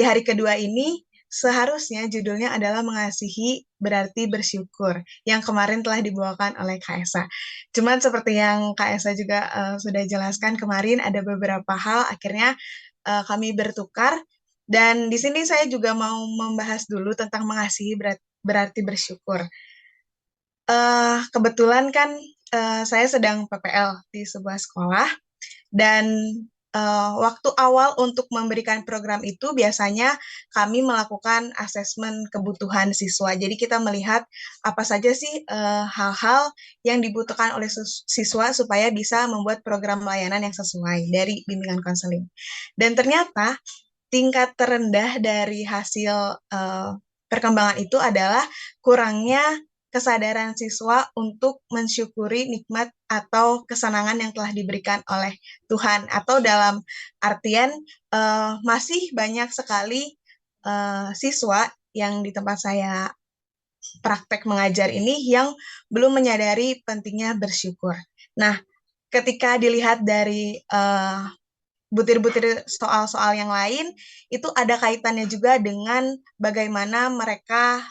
di hari kedua ini seharusnya judulnya adalah mengasihi berarti bersyukur yang kemarin telah dibawakan oleh Kak Esa. Cuman seperti yang Kak Esa juga sudah jelaskan kemarin ada beberapa hal akhirnya kami bertukar dan di sini saya juga mau membahas dulu tentang mengasihi berarti bersyukur. Kebetulan kan saya sedang PPL di sebuah sekolah dan waktu awal untuk memberikan program itu biasanya kami melakukan asesmen kebutuhan siswa. Jadi kita melihat apa saja sih hal-hal yang dibutuhkan oleh siswa supaya bisa membuat program layanan yang sesuai dari bimbingan konseling. Dan ternyata tingkat terendah dari hasil perkembangan itu adalah kurangnya kesadaran siswa untuk mensyukuri nikmat atau kesenangan yang telah diberikan oleh Tuhan, atau dalam artian masih banyak sekali siswa yang di tempat saya praktek mengajar ini yang belum menyadari pentingnya bersyukur. Nah, ketika dilihat dari butir-butir soal-soal yang lain, itu ada kaitannya juga dengan bagaimana mereka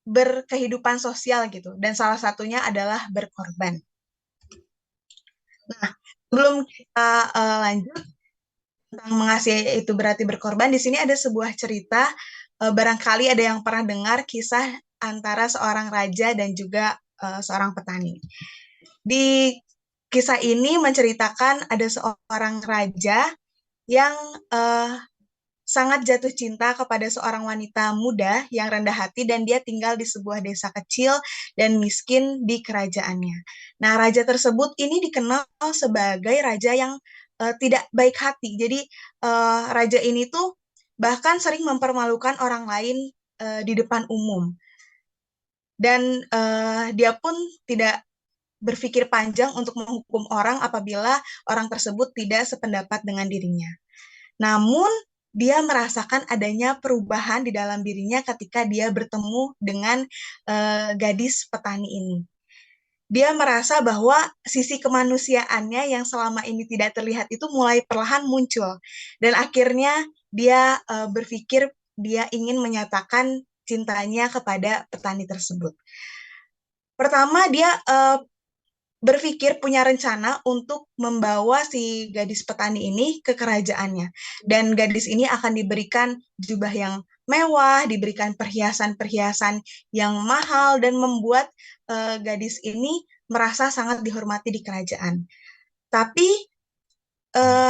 berkehidupan sosial gitu. Dan salah satunya adalah berkorban. Nah, sebelum kita lanjut tentang mengasihi itu berarti berkorban, di sini ada sebuah cerita, barangkali ada yang pernah dengar kisah antara seorang raja dan juga seorang petani. Di kisah ini menceritakan ada seorang raja yang sangat jatuh cinta kepada seorang wanita muda yang rendah hati dan dia tinggal di sebuah desa kecil dan miskin di kerajaannya. Nah, raja tersebut ini dikenal sebagai raja yang tidak baik hati. Jadi raja ini tuh bahkan sering mempermalukan orang lain di depan umum. Dan dia pun tidak berpikir panjang untuk menghukum orang apabila orang tersebut tidak sependapat dengan dirinya. Namun, dia merasakan adanya perubahan di dalam dirinya ketika dia bertemu dengan gadis petani ini. Dia merasa bahwa sisi kemanusiaannya yang selama ini tidak terlihat itu mulai perlahan muncul. Dan akhirnya dia berpikir dia ingin menyatakan cintanya kepada petani tersebut. Pertama, dia berpikir punya rencana untuk membawa si gadis petani ini ke kerajaannya. Dan gadis ini akan diberikan jubah yang mewah, diberikan perhiasan-perhiasan yang mahal, dan membuat gadis ini merasa sangat dihormati di kerajaan. Tapi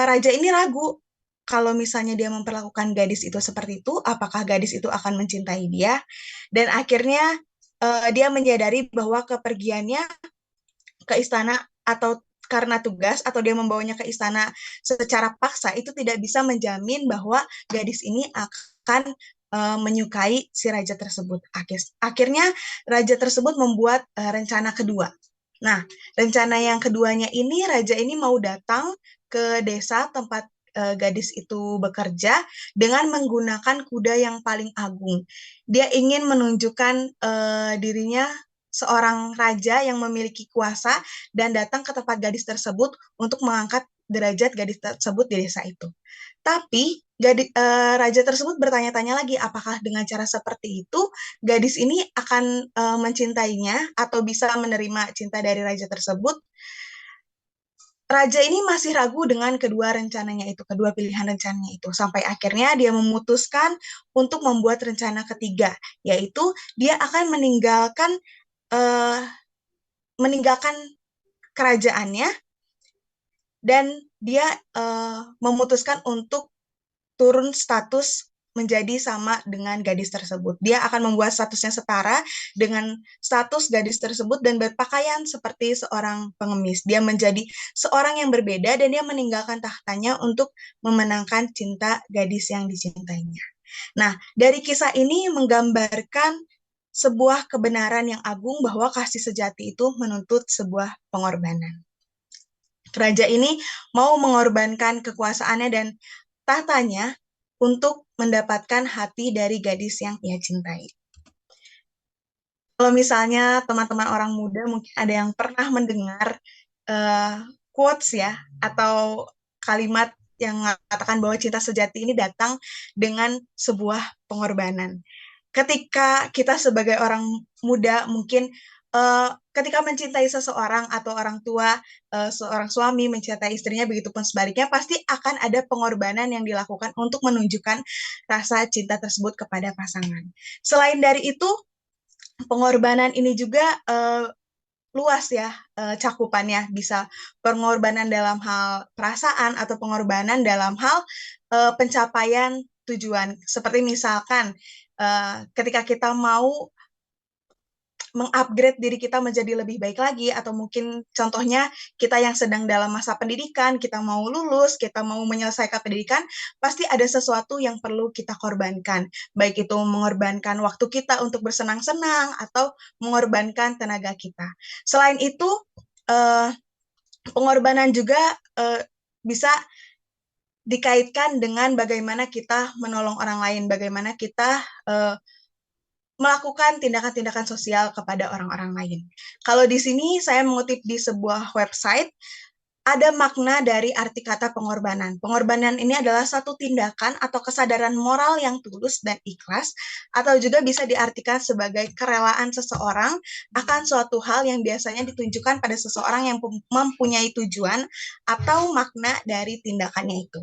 raja ini ragu kalau misalnya dia memperlakukan gadis itu seperti itu, apakah gadis itu akan mencintai dia? Dan akhirnya dia menyadari bahwa kepergiannya ke istana atau karena tugas atau dia membawanya ke istana secara paksa itu tidak bisa menjamin bahwa gadis ini akan menyukai si raja tersebut. Akhirnya raja tersebut membuat rencana kedua. Nah, rencana yang keduanya ini raja ini mau datang ke desa tempat gadis itu bekerja dengan menggunakan kuda yang paling agung. Dia ingin menunjukkan dirinya seorang raja yang memiliki kuasa dan datang ke tempat gadis tersebut untuk mengangkat derajat gadis tersebut di desa itu. Tapi raja tersebut bertanya-tanya lagi, apakah dengan cara seperti itu gadis ini akan mencintainya atau bisa menerima cinta dari raja tersebut? Raja ini masih ragu dengan kedua rencananya itu, kedua pilihan rencananya itu, sampai akhirnya dia memutuskan untuk membuat rencana ketiga, yaitu dia akan uh, meninggalkan kerajaannya dan dia memutuskan untuk turun status menjadi sama dengan gadis tersebut. Dia akan membuat statusnya setara dengan status gadis tersebut dan berpakaian seperti seorang pengemis. Dia menjadi seorang yang berbeda dan dia meninggalkan tahtanya untuk memenangkan cinta gadis yang dicintainya. Nah, dari kisah ini menggambarkan sebuah kebenaran yang agung bahwa kasih sejati itu menuntut sebuah pengorbanan. Raja ini mau mengorbankan kekuasaannya dan tahtanya untuk mendapatkan hati dari gadis yang ia cintai. Kalau misalnya teman-teman orang muda mungkin ada yang pernah mendengar quotes ya, atau kalimat yang mengatakan bahwa cinta sejati ini datang dengan sebuah pengorbanan. Ketika kita sebagai orang muda mungkin ketika mencintai seseorang atau orang tua, seorang suami mencintai istrinya, begitupun sebaliknya, pasti akan ada pengorbanan yang dilakukan untuk menunjukkan rasa cinta tersebut kepada pasangan. Selain dari itu, pengorbanan ini juga luas ya cakupannya, bisa pengorbanan dalam hal perasaan atau pengorbanan dalam hal pencapaian tujuan. Seperti misalkan ketika kita mau mengupgrade diri kita menjadi lebih baik lagi, atau mungkin contohnya kita yang sedang dalam masa pendidikan, kita mau lulus, kita mau menyelesaikan pendidikan, pasti ada sesuatu yang perlu kita korbankan, baik itu mengorbankan waktu kita untuk bersenang-senang atau mengorbankan tenaga kita. Selain itu, pengorbanan juga bisa dikaitkan dengan bagaimana kita menolong orang lain, bagaimana kita melakukan tindakan-tindakan sosial kepada orang-orang lain. Kalau di sini saya mengutip di sebuah website, ada makna dari arti kata pengorbanan. Pengorbanan ini adalah satu tindakan atau kesadaran moral yang tulus dan ikhlas, atau juga bisa diartikan sebagai kerelaan seseorang akan suatu hal yang biasanya ditunjukkan pada seseorang yang mempunyai tujuan atau makna dari tindakannya itu.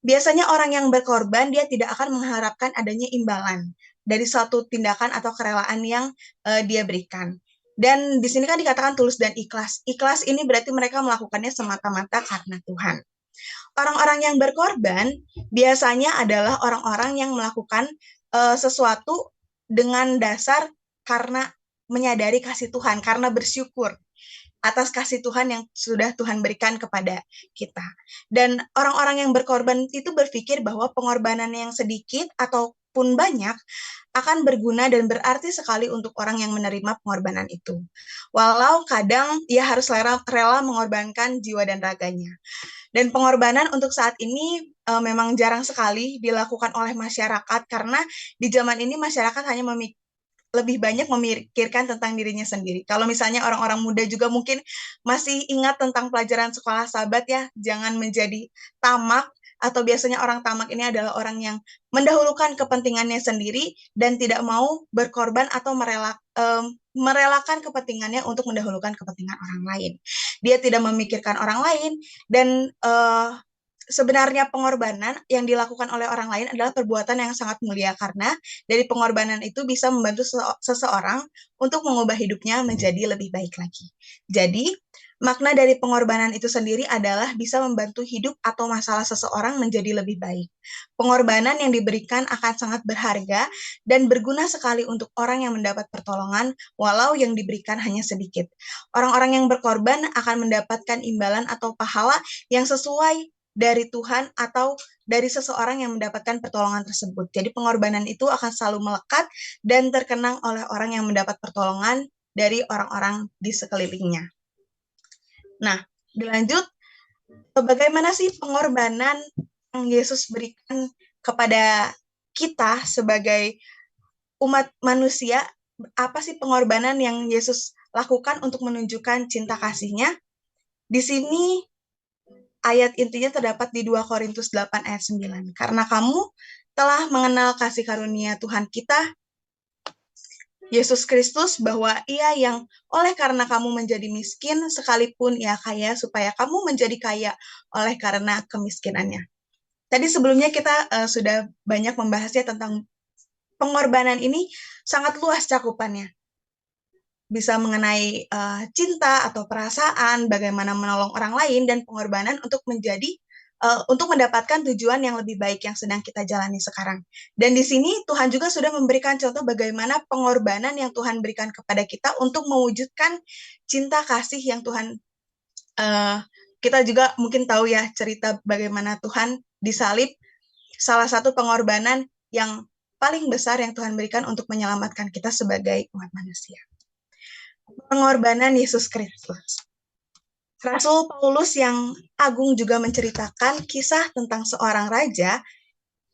Biasanya orang yang berkorban, dia tidak akan mengharapkan adanya imbalan dari suatu tindakan atau kerelaan yang dia berikan. Dan di sini kan dikatakan tulus dan ikhlas. Ikhlas ini berarti mereka melakukannya semata-mata karena Tuhan. Orang-orang yang berkorban biasanya adalah orang-orang yang melakukan sesuatu dengan dasar karena menyadari kasih Tuhan, karena bersyukur atas kasih Tuhan yang sudah Tuhan berikan kepada kita. Dan orang-orang yang berkorban itu berpikir bahwa pengorbanan yang sedikit ataupun banyak akan berguna dan berarti sekali untuk orang yang menerima pengorbanan itu. Walau kadang ia harus rela mengorbankan jiwa dan raganya. Dan pengorbanan untuk saat ini memang jarang sekali dilakukan oleh masyarakat, karena di zaman ini masyarakat hanya lebih banyak memikirkan tentang dirinya sendiri. Kalau misalnya orang-orang muda juga mungkin masih ingat tentang pelajaran sekolah Sahabat ya, jangan menjadi tamak, atau biasanya orang tamak ini adalah orang yang mendahulukan kepentingannya sendiri dan tidak mau berkorban atau merelakan kepentingannya untuk mendahulukan kepentingan orang lain. Dia tidak memikirkan orang lain, dan sebenarnya pengorbanan yang dilakukan oleh orang lain adalah perbuatan yang sangat mulia, karena dari pengorbanan itu bisa membantu seseorang untuk mengubah hidupnya menjadi lebih baik lagi. Jadi, makna dari pengorbanan itu sendiri adalah bisa membantu hidup atau masalah seseorang menjadi lebih baik. Pengorbanan yang diberikan akan sangat berharga dan berguna sekali untuk orang yang mendapat pertolongan, walau yang diberikan hanya sedikit. Orang-orang yang berkorban akan mendapatkan imbalan atau pahala yang sesuai dari Tuhan atau dari seseorang yang mendapatkan pertolongan tersebut. Jadi pengorbanan itu akan selalu melekat dan terkenang oleh orang yang mendapat pertolongan dari orang-orang di sekelilingnya. Nah, dilanjut, bagaimana sih pengorbanan yang Yesus berikan kepada kita sebagai umat manusia? Apa sih pengorbanan yang Yesus lakukan untuk menunjukkan cinta kasih-Nya? Di sini ayat intinya terdapat di 2 Korintus 8 ayat 9. Karena kamu telah mengenal kasih karunia Tuhan kita, Yesus Kristus, bahwa Ia yang oleh karena kamu menjadi miskin, sekalipun Ia kaya, supaya kamu menjadi kaya oleh karena kemiskinannya. Tadi sebelumnya kita sudah banyak membahasnya tentang pengorbanan ini, sangat luas cakupannya. Bisa mengenai cinta atau perasaan, bagaimana menolong orang lain, dan pengorbanan untuk untuk mendapatkan tujuan yang lebih baik yang sedang kita jalani sekarang. Dan di sini Tuhan juga sudah memberikan contoh bagaimana pengorbanan yang Tuhan berikan kepada kita untuk mewujudkan cinta kasih yang Tuhan, kita juga mungkin tahu ya cerita bagaimana Tuhan disalib, salah satu pengorbanan yang paling besar yang Tuhan berikan untuk menyelamatkan kita sebagai umat manusia. Pengorbanan Yesus Kristus. Rasul Paulus yang agung juga menceritakan kisah tentang seorang raja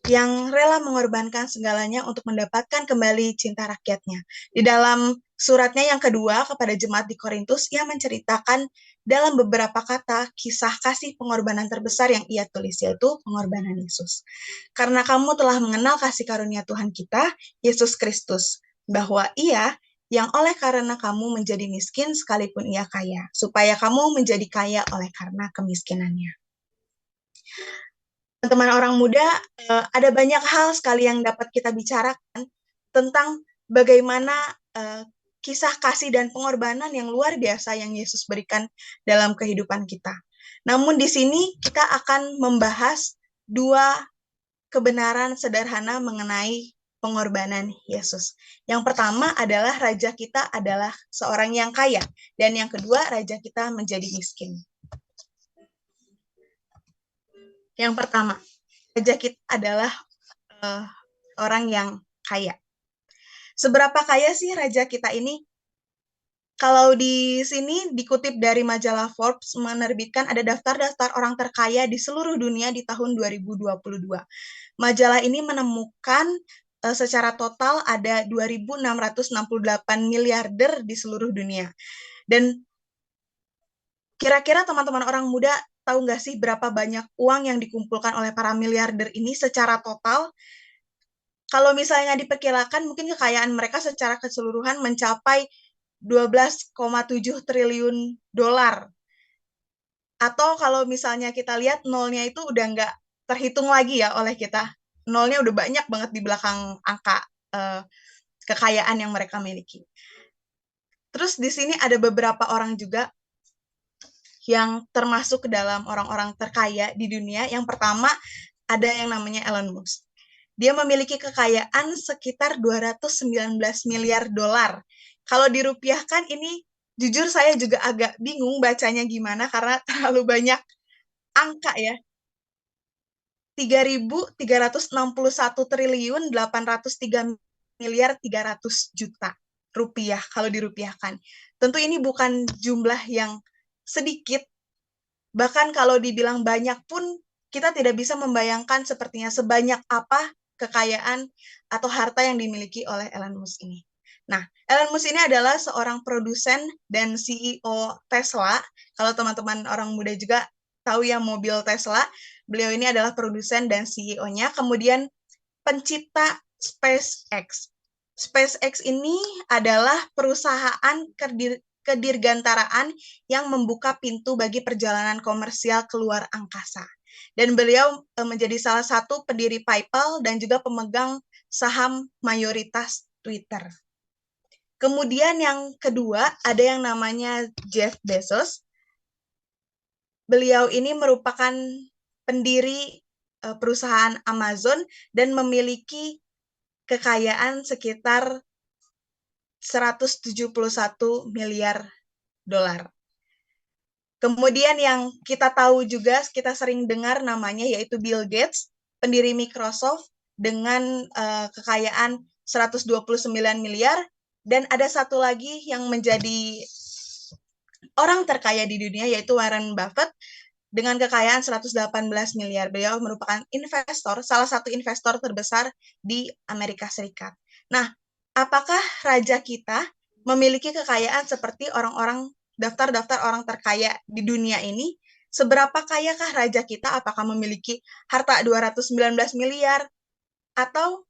yang rela mengorbankan segalanya untuk mendapatkan kembali cinta rakyatnya. Di dalam suratnya yang kedua kepada jemaat di Korintus, ia menceritakan dalam beberapa kata kisah kasih pengorbanan terbesar yang ia tulis, yaitu pengorbanan Yesus. Karena kamu telah mengenal kasih karunia Tuhan kita, Yesus Kristus, bahwa ia yang oleh karena kamu menjadi miskin sekalipun ia kaya, supaya kamu menjadi kaya oleh karena kemiskinannya. Teman-teman orang muda, ada banyak hal sekali yang dapat kita bicarakan tentang bagaimana kisah kasih dan pengorbanan yang luar biasa yang Yesus berikan dalam kehidupan kita. Namun di sini kita akan membahas dua kebenaran sederhana mengenai pengorbanan Yesus. Yang pertama adalah raja kita adalah seorang yang kaya, dan yang kedua raja kita menjadi miskin. Yang pertama, raja kita adalah orang yang kaya. Seberapa kaya sih raja kita ini? Kalau di sini dikutip dari majalah Forbes menerbitkan ada daftar-daftar orang terkaya di seluruh dunia di tahun 2022. Majalah ini menemukan secara total ada 2.668 miliarder di seluruh dunia. Dan kira-kira teman-teman orang muda tahu nggak sih berapa banyak uang yang dikumpulkan oleh para miliarder ini secara total? Kalau misalnya diperkirakan mungkin kekayaan mereka secara keseluruhan mencapai 12,7 triliun dolar. Atau kalau misalnya kita lihat nolnya itu udah nggak terhitung lagi ya oleh kita. Nolnya udah banyak banget di belakang angka kekayaan yang mereka miliki. Terus di sini ada beberapa orang juga yang termasuk ke dalam orang-orang terkaya di dunia. Yang pertama ada yang namanya Elon Musk. Dia memiliki kekayaan sekitar 219 miliar dolar. Kalau dirupiahkan ini jujur saya juga agak bingung bacanya gimana karena terlalu banyak angka ya. 3.361 triliun 803 miliar 300 juta rupiah kalau dirupiahkan. Tentu ini bukan jumlah yang sedikit, bahkan kalau dibilang banyak pun kita tidak bisa membayangkan sepertinya sebanyak apa kekayaan atau harta yang dimiliki oleh Elon Musk ini. Nah, Elon Musk ini adalah seorang produsen dan CEO Tesla. Kalau teman-teman orang muda juga tahu ya mobil Tesla, beliau ini adalah produsen dan CEO-nya. Kemudian pencipta SpaceX. SpaceX ini adalah perusahaan kedirgantaraan yang membuka pintu bagi perjalanan komersial keluar angkasa. Dan beliau menjadi salah satu pendiri PayPal dan juga pemegang saham mayoritas Twitter. Kemudian yang kedua, ada yang namanya Jeff Bezos. Beliau ini merupakan pendiri perusahaan Amazon dan memiliki kekayaan sekitar 171 miliar dolar. Kemudian yang kita tahu juga, kita sering dengar namanya yaitu Bill Gates, pendiri Microsoft dengan kekayaan 129 miliar, dan ada satu lagi yang menjadi orang terkaya di dunia yaitu Warren Buffett dengan kekayaan 118 miliar. Beliau merupakan investor, salah satu investor terbesar di Amerika Serikat. Nah, apakah raja kita memiliki kekayaan seperti orang-orang daftar-daftar orang terkaya di dunia ini? Seberapa kayakah raja kita? Apakah memiliki harta 219 miliar atau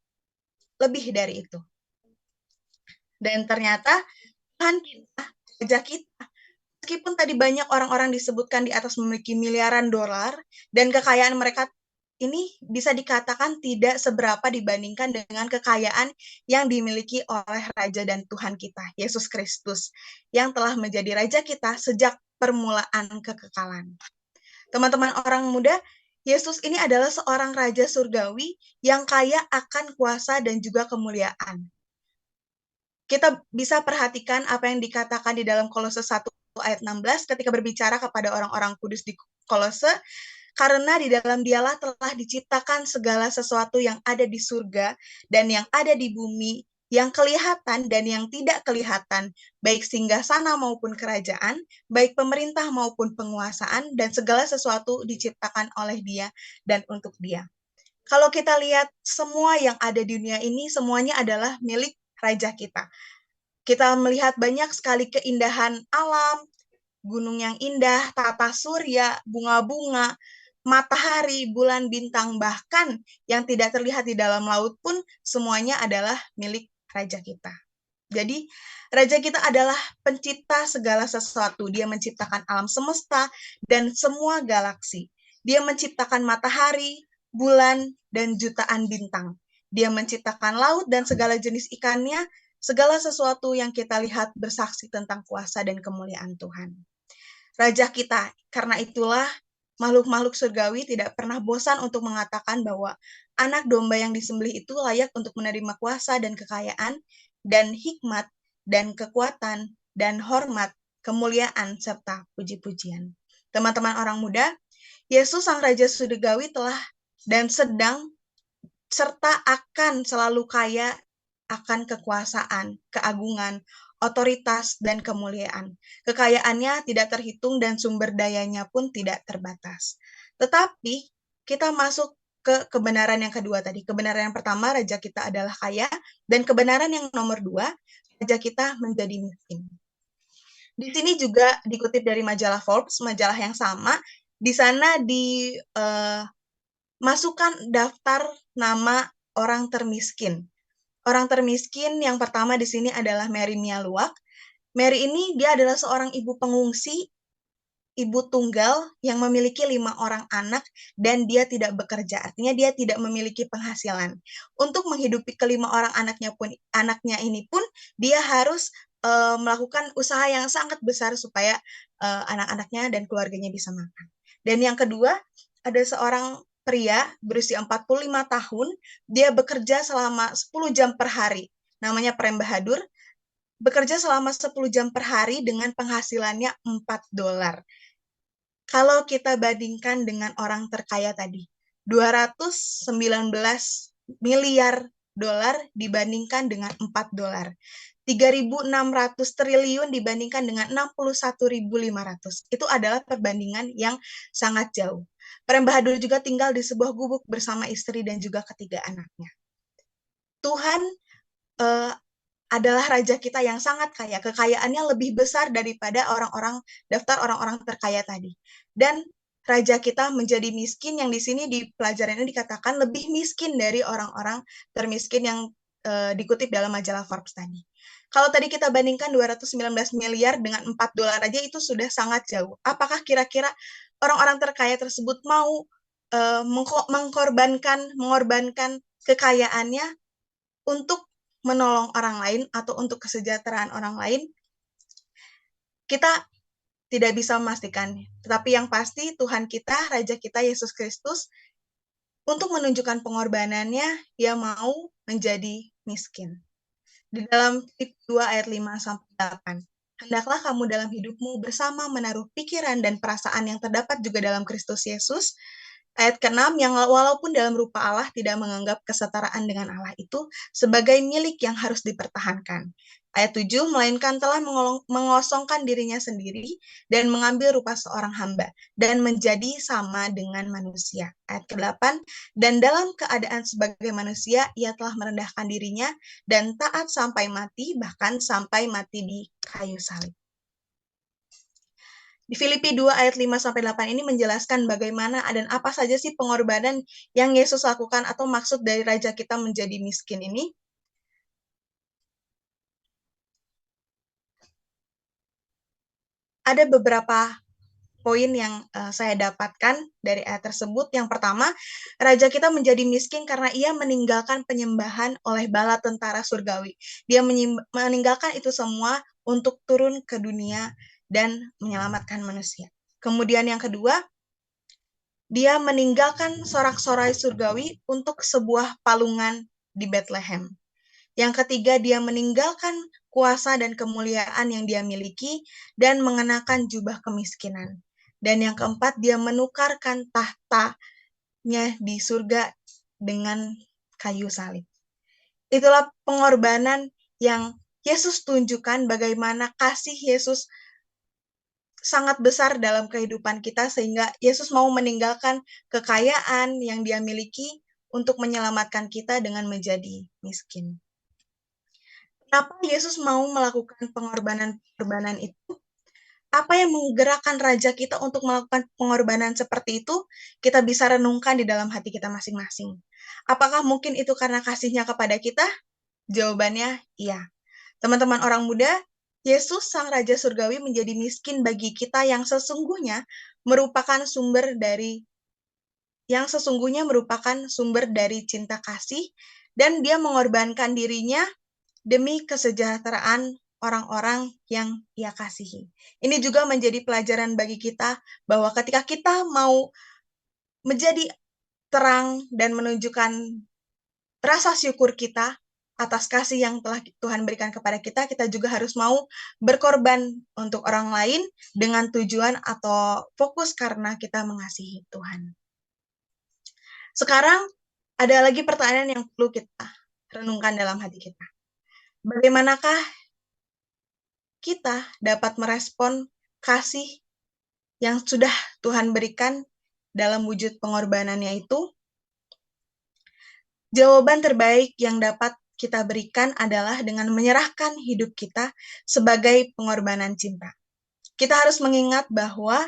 lebih dari itu? Dan ternyata Tuhan kita, raja kita, meskipun tadi banyak orang-orang disebutkan di atas memiliki miliaran dolar dan kekayaan mereka ini bisa dikatakan tidak seberapa dibandingkan dengan kekayaan yang dimiliki oleh Raja dan Tuhan kita, Yesus Kristus, yang telah menjadi Raja kita sejak permulaan kekekalan. Teman-teman orang muda, Yesus ini adalah seorang Raja Surgawi yang kaya akan kuasa dan juga kemuliaan. Kita bisa perhatikan apa yang dikatakan di dalam Kolose 1 ayat 16 ketika berbicara kepada orang-orang kudus di Kolose, karena di dalam dialah telah diciptakan segala sesuatu yang ada di surga dan yang ada di bumi, yang kelihatan dan yang tidak kelihatan, baik singgasana maupun kerajaan, baik pemerintah maupun penguasaan, dan segala sesuatu diciptakan oleh Dia dan untuk Dia. Kalau kita lihat semua yang ada di dunia ini, semuanya adalah milik raja kita. Kita melihat banyak sekali keindahan alam, gunung yang indah, tata surya, bunga-bunga, matahari, bulan, bintang, bahkan yang tidak terlihat di dalam laut pun semuanya adalah milik raja kita. Jadi, raja kita adalah pencipta segala sesuatu. Dia menciptakan alam semesta dan semua galaksi. Dia menciptakan matahari, bulan, dan jutaan bintang. Dia menciptakan laut dan segala jenis ikannya, segala sesuatu yang kita lihat bersaksi tentang kuasa dan kemuliaan Tuhan. Raja kita, karena itulah makhluk-makhluk surgawi tidak pernah bosan untuk mengatakan bahwa anak domba yang disembelih itu layak untuk menerima kuasa dan kekayaan, dan hikmat, dan kekuatan, dan hormat, kemuliaan, serta puji-pujian. Teman-teman orang muda, Yesus Sang Raja Surgawi telah dan sedang serta akan selalu kaya akan kekuasaan, keagungan, otoritas, dan kemuliaan. Kekayaannya tidak terhitung dan sumber dayanya pun tidak terbatas. Tetapi kita masuk ke kebenaran yang kedua tadi. Kebenaran yang pertama, raja kita adalah kaya, dan kebenaran yang nomor dua, raja kita menjadi miskin. Di sini juga dikutip dari majalah Forbes, majalah yang sama, di sana masukkan daftar nama orang termiskin. Orang termiskin yang pertama di sini adalah Mary Mialuak. Mary ini dia adalah seorang ibu pengungsi, ibu tunggal yang memiliki 5 orang anak dan dia tidak bekerja. Artinya dia tidak memiliki penghasilan. Untuk menghidupi ke 5 orang anaknya ini pun dia harus melakukan usaha yang sangat besar supaya anak-anaknya dan keluarganya bisa makan. Dan yang kedua, ada seorang pria berusia 45 tahun, dia bekerja selama 10 jam per hari. Namanya Prem Bahadur, bekerja selama 10 jam per hari dengan penghasilannya $4. Kalau kita bandingkan dengan orang terkaya tadi, 219 miliar dolar dibandingkan dengan $4. 3.600 triliun dibandingkan dengan 61.500. Itu adalah perbandingan yang sangat jauh. Prem Bahadur juga tinggal di sebuah gubuk bersama istri dan juga ketiga anaknya. Tuhan adalah raja kita yang sangat kaya. Kekayaannya lebih besar daripada daftar orang-orang terkaya tadi. Dan raja kita menjadi miskin, yang di sini di pelajaran ini dikatakan lebih miskin dari orang-orang termiskin yang dikutip dalam majalah Forbes tadi. Kalau tadi kita bandingkan 219 miliar dengan $4 aja itu sudah sangat jauh. Apakah kira-kira orang-orang terkaya tersebut mau mengorbankan kekayaannya untuk menolong orang lain atau untuk kesejahteraan orang lain? Kita tidak bisa memastikan. Tetapi yang pasti Tuhan kita, Raja kita Yesus Kristus, untuk menunjukkan pengorbanannya, dia mau menjadi miskin. Di dalam Filipi 2 ayat 5-8. Hendaklah kamu dalam hidupmu bersama menaruh pikiran dan perasaan yang terdapat juga dalam Kristus Yesus. Ayat ke-6, yang walaupun dalam rupa Allah tidak menganggap kesetaraan dengan Allah itu sebagai milik yang harus dipertahankan. Ayat 7, melainkan telah mengosongkan dirinya sendiri dan mengambil rupa seorang hamba dan menjadi sama dengan manusia. Ayat ke-8, dan dalam keadaan sebagai manusia, ia telah merendahkan dirinya dan taat sampai mati, bahkan sampai mati di kayu salib. Di Filipi 2 ayat 5-8 ini menjelaskan bagaimana dan apa saja sih pengorbanan yang Yesus lakukan atau maksud dari raja kita menjadi miskin ini. Ada beberapa poin yang saya dapatkan dari ayat tersebut. Yang pertama, raja kita menjadi miskin karena ia meninggalkan penyembahan oleh bala tentara surgawi. Dia meninggalkan itu semua untuk turun ke dunia dan menyelamatkan manusia. Kemudian yang kedua, dia meninggalkan sorak-sorai surgawi untuk sebuah palungan di Bethlehem. Yang ketiga, dia meninggalkan kuasa dan kemuliaan yang dia miliki dan mengenakan jubah kemiskinan. Dan yang keempat, dia menukarkan tahtanya di surga dengan kayu salib. Itulah pengorbanan yang Yesus tunjukkan, bagaimana kasih Yesus sangat besar dalam kehidupan kita, sehingga Yesus mau meninggalkan kekayaan yang dia miliki untuk menyelamatkan kita dengan menjadi miskin. Kenapa Yesus mau melakukan pengorbanan-pengorbanan itu? Apa yang menggerakkan raja kita untuk melakukan pengorbanan seperti itu? Kita bisa renungkan di dalam hati kita masing-masing. Apakah mungkin itu karena kasihnya kepada kita? Jawabannya iya. Teman-teman orang muda, Yesus Sang Raja Surgawi menjadi miskin bagi kita merupakan sumber dari cinta kasih, dan dia mengorbankan dirinya demi kesejahteraan orang-orang yang ia kasihi. Ini juga menjadi pelajaran bagi kita bahwa ketika kita mau menjadi terang dan menunjukkan rasa syukur kita atas kasih yang telah Tuhan berikan kepada kita, kita juga harus mau berkorban untuk orang lain dengan tujuan atau fokus karena kita mengasihi Tuhan. Sekarang ada lagi pertanyaan yang perlu kita renungkan dalam hati kita. Bagaimanakah kita dapat merespon kasih yang sudah Tuhan berikan dalam wujud pengorbanannya itu? Jawaban terbaik yang dapat kita berikan adalah dengan menyerahkan hidup kita sebagai pengorbanan cinta. Kita harus mengingat bahwa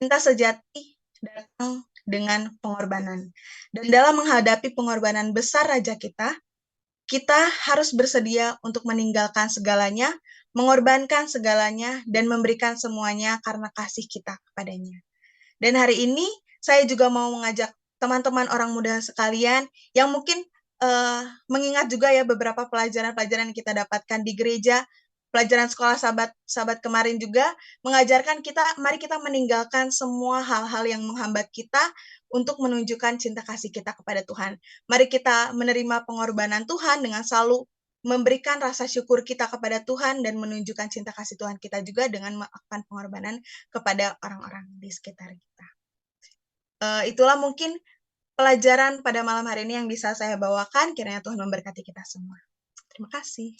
cinta sejati datang dengan pengorbanan. Dan dalam menghadapi pengorbanan besar Raja kita harus bersedia untuk meninggalkan segalanya, mengorbankan segalanya, dan memberikan semuanya karena kasih kita kepadanya. Dan hari ini saya juga mau mengajak teman-teman orang muda sekalian yang mungkin mengingat juga ya beberapa pelajaran-pelajaran yang kita dapatkan di gereja, pelajaran sekolah sahabat kemarin juga mengajarkan kita, mari kita meninggalkan semua hal-hal yang menghambat kita untuk menunjukkan cinta kasih kita kepada Tuhan. Mari kita menerima pengorbanan Tuhan dengan selalu memberikan rasa syukur kita kepada Tuhan dan menunjukkan cinta kasih Tuhan kita juga dengan melakukan pengorbanan kepada orang-orang di sekitar kita. Itulah mungkin pelajaran pada malam hari ini yang bisa saya bawakan. Kiranya Tuhan memberkati kita semua. Terima kasih.